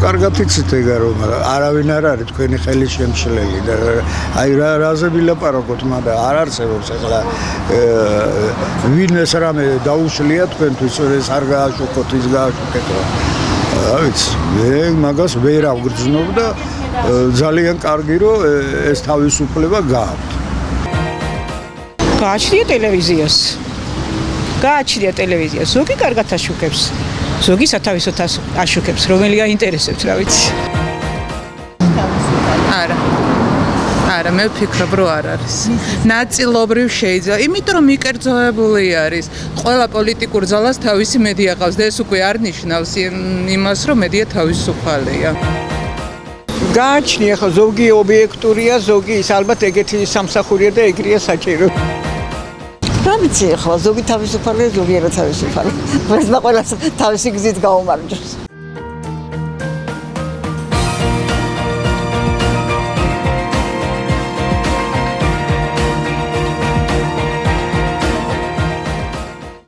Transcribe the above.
კარგად იცით ეგ რომ არავინ არ არის თქვენი ხელის შემშლელი და აი რაზე ვილაპარაკოთ, მაგრამ არ არსებობს ახლა ვინმეს რამე დაუშლია თქვენთვის ეს არ გააშუქოთ, ის გააშუქეთო. რა ვიცი, მე მაგას ვერ ავგრძნობ და ძალიან კარგი რომ ეს თავისუფლება გააქვთ. გააჩნია ტელევიზიას. ზოგი კარგად აშუქებს. ზოგი სათავისოდ აშუქებს, რომელი აინტერესებს, რა ვიცი. არა, მე ვფიქრობ, რომ არ არის. ნაწილობრივ შეიძლება, იმიტომ რომ მიკერძოებული არის. ყველა პოლიტიკურ ძალას თავისი მედია ყავს და ეს უკვე არ ნიშნავს იმას, რომ მედია თავისუფალია. გააჩნია ხო ზოგი ობიექტურია, ზოგი ის ალბათ ეგეთი სამსახურია და ეგრეა საჭირო. რა ვიცი, ხო ზოგი თავისუფალია, ზოგი არა თავისუფალი. ეს ყველას თავისი გზით გაუმარჯოს.